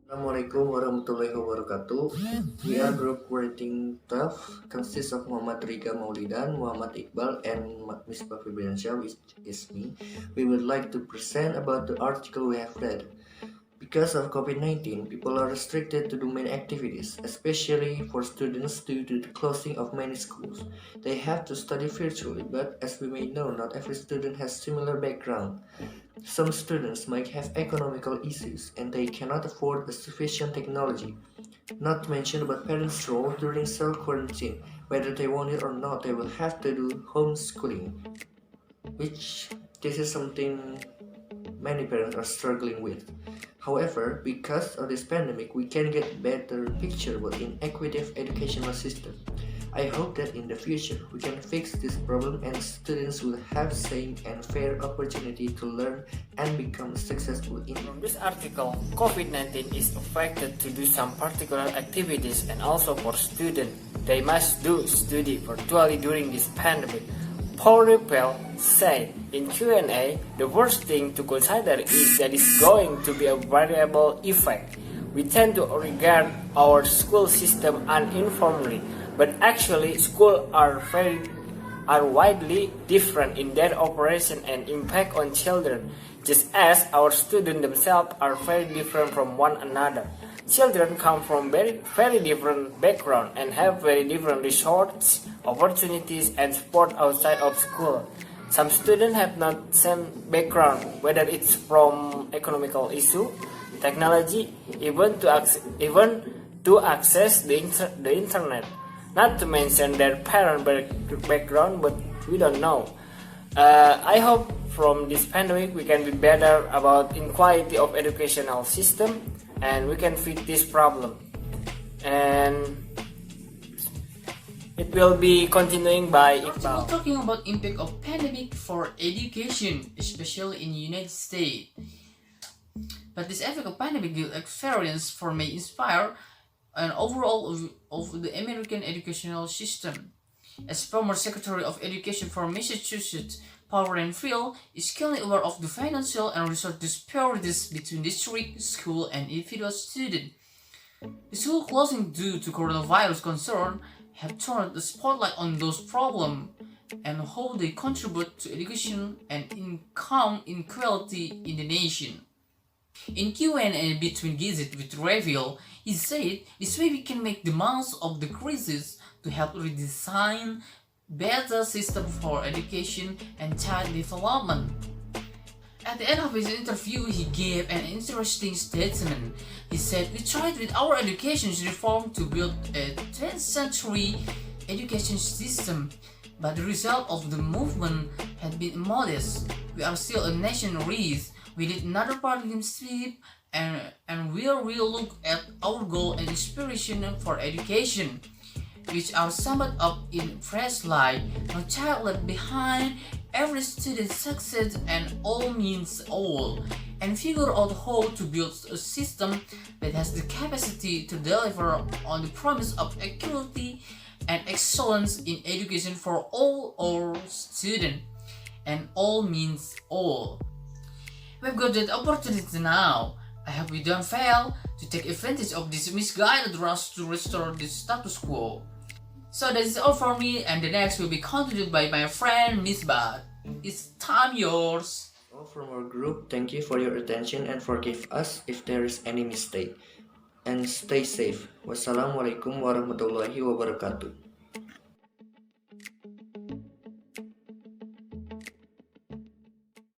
Assalamualaikum warahmatullahi wabarakatuh. We are group rating 12, consists of Muhammad Rigga Maulidan, Muhammad Iqbal, and Misbah Febriansyah, which is me. We would like to present about the article we have read. Because of COVID-19, people are restricted to do many activities, especially for students due to the closing of many schools. They have to study virtually, but as we may know, not every student has similar background. Some students might have economical issues and they cannot afford a sufficient technology. Not to mention about parents' role during self-quarantine. Whether they want it or not, they will have to do homeschooling, which this is something many parents are struggling with. However, because of this pandemic, we can get a better picture about inequitable educational system. I hope that in the future we can fix this problem and students will have same and fair opportunity to learn and become successful in. From this article, COVID-19 is affected to do some particular activities, and also for students, they must do study virtually during this pandemic. Paul Rippel said in Q&A, the worst thing to consider is that it's going to be a variable effect. We tend to regard our school system uniformly, but actually schools are widely different in their operation and impact on children, just as our students themselves are very different from one another. Children come from very different backgrounds and have very different resources, opportunities, and support outside of school. Some students have not same background, whether it's from economical issue, technology, even to access the internet. Not to mention their parent background, but we don't know. I hope from this pandemic we can be better about inequality of educational system, and we can fix this problem. And it will be continuing by Iqbal. We're talking about impact of pandemic for education, especially in the United States. But this effect of pandemic experience for may inspire an overall of the American educational system. As former Secretary of Education for Massachusetts, Paul Renfield is keenly aware of the financial and resource disparities between district, school, and individual student. The school closing due to coronavirus concern have turned the spotlight on those problems and how they contribute to education and income inequality in the nation. In Q&A between Gizit with Reveal, he said this way we can make the most of the crisis to help redesign better system for education and child development. At the end of his interview, he gave an interesting statement. He said, "We tried with our education reform to build a 20th century education system, but the result of the movement had been modest. We are still a nation race. We need another paradigm shift, and we'll look at our goal and inspiration for education, which are summed up in phrase like no child left behind, every student succeeds, and all means all, and figure out how to build a system that has the capacity to deliver on the promise of equality and excellence in education for all our students, and all means all." We've got that opportunity now. I hope we don't fail to take advantage of this misguided rush to restore the status quo. So that is all for me, and the next will be continued by my friend Misbah. It's time yours. All from our group, thank you for your attention and forgive us if there is any mistake. And stay safe. Wassalamualaikum warahmatullahi wabarakatuh.